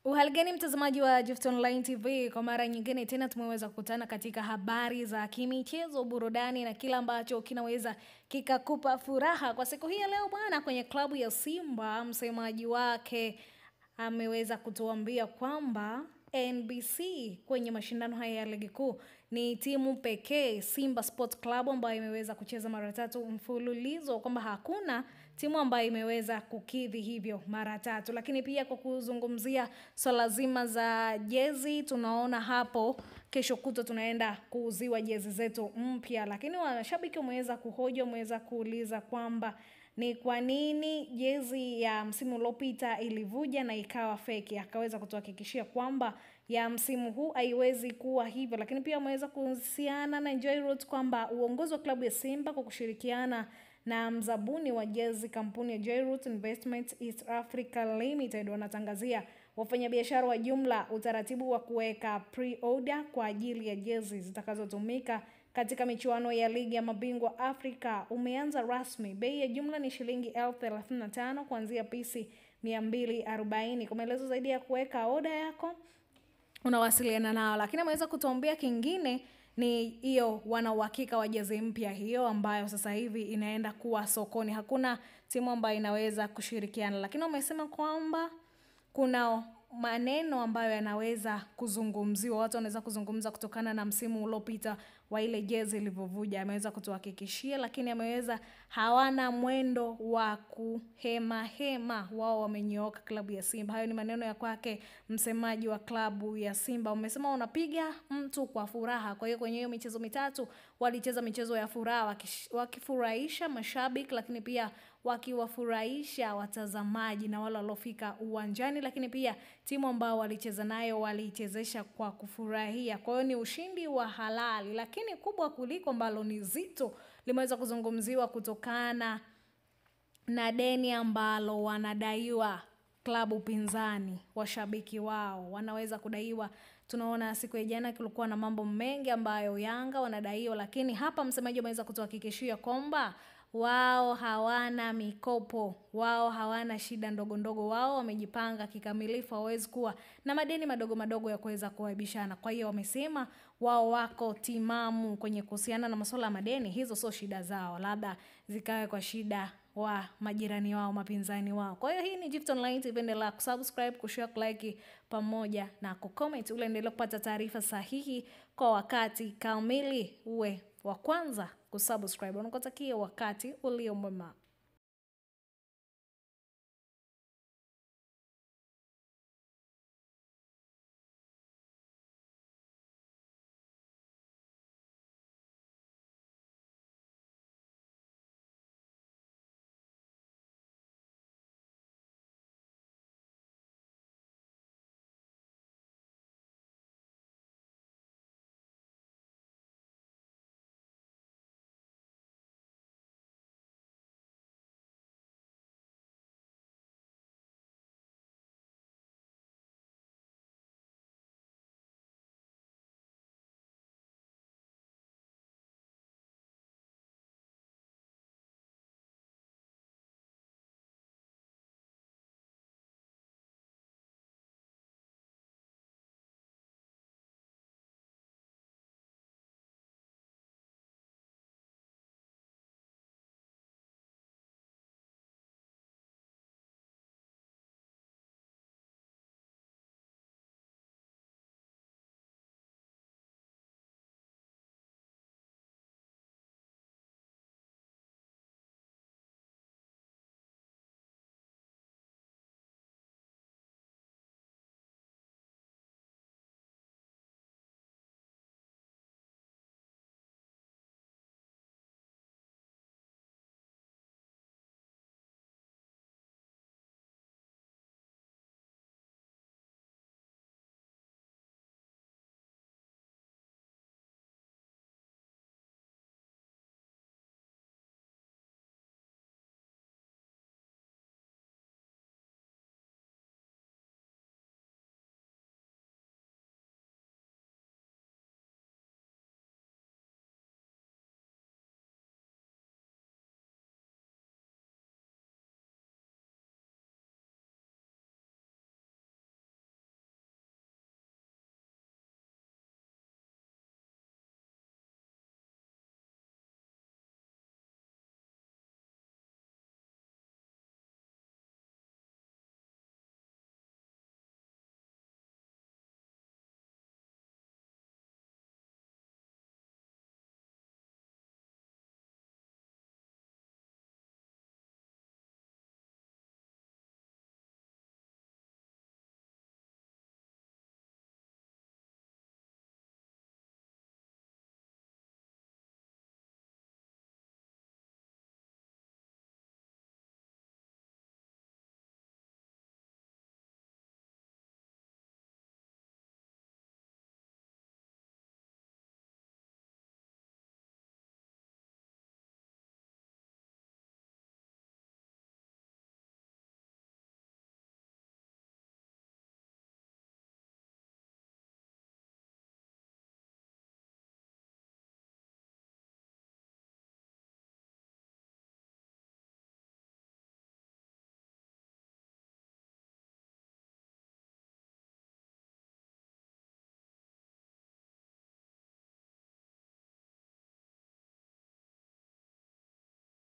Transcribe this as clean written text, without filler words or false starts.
Uhaligani mtazamaji wa Gift Online TV, kwa mara nyingine tena tumeweza kukutana katika habari za kimichezo, burudani na kila ambacho kinaweza kikakupa furaha. Kwa siku hii ya leo bwana, kwenye klabu ya Simba, msemaji wake ameweza kutuambia kwamba NBC kwenye mashindano haya ya ligi kuu ni timu pekee, Simba Sports Club, ambayo imeweza kucheza mara 3 mfululizo, kwamba hakuna timu ambayo imeweza kukidhi hivyo mara 3. Lakini pia kwa kuzungumzia swala zima za jezi, tunaona hapo kesho kutwa tunaenda kuuziwa jezi zetu mpya, lakini wanashabiki wameweza kuhoja, wameweza kuuliza kwamba ni kwa nini jezi ya msimu uliopita ilivuja na ikawa fake. Akaweza kutuhakikishia kwamba ya msimu huu haiwezi kuwa hivyo. Lakini pia wameweza kuhusiana na Jairut kwamba uongozi wa klabu ya Simba kwa kushirikiana na mzabuni wa jezi, kampuni ya Jairut Investment East Africa Limited, wanatangazia wafanyabiashara wa jumla utaratibu wa kuweka pre-order kwa ajili ya jezi zitakazotumika katika michuano ya ligi ya mabingwa Afrika umeanza rasmi. Bei ya jumla ni shilingi 35,000 kuanzia pisi 240. Kwa maelezo zaidi ya kuweka oda yako unawasiliana nao. Lakini ameweza kutuambia kingine ni hiyo wana uhakika wa jezi mpya hiyo ambayo sasa hivi inaenda kuwa sokoni. Hakuna timu ambayo inaweza kushirikiana. Lakini wamesema kwamba kuna maneno ambayo yanaweza kuzungumziwa, watu wanaweza kuzungumza kutokana na msimu uliopita wa ile jezi ilivyovuja. Ameweza kutuhakikishia, lakini ameweza hawana mwendo wa kuhema, wao wamenyooka klabu ya Simba. Hayo ni maneno ya kwake msemaji wa klabu ya Simba. Wamesema wanapiga mtu kwa furaha. Kwa hiyo kwenye hiyo michezo mitatu walicheza michezo ya furaha, wakifurahisha mashabiki, lakini pia wakiwafurahisha watazamaji na wale waliofika uwanjani, lakini pia timu ambao walicheza nayo walichezesha kwa kufurahia. Kwa hiyo ni ushindi wa halali. Lakini kubwa kuliko ambalo ni zito limeweza kuzungumziwa kutokana na deni ambalo wanadaiwa klabu pinzani. Washabiki wao wanaweza kudaiwa. Tunaona siku ya jana kulikuwa na mambo mengi ambayo Yanga wanadaiwa, lakini hapa msemaji ameweza kutuhakikishia kwamba wao hawana mikopo, wao hawana shida ndogo ndogo, wao wamejipanga kikamilifu, hawezi kuwa na madeni madogo madogo ya kuweza kuaibishana. Kwa hiyo wamesema wao wako timamu kwenye kuhusiana na masuala ya madeni. Hizo sio shida zao, labda zikawe kwa shida wa majirani wao, mapinzani wao. Kwa hiyo hii ni Gift Online TV, endelea kusubscribe, kushare, like pamoja na kucomment, ule endelea kupata taarifa sahihi kwa wakati kamili, uwe wa kwanza kusubscribe. Unakutakia wakati ulio mwema.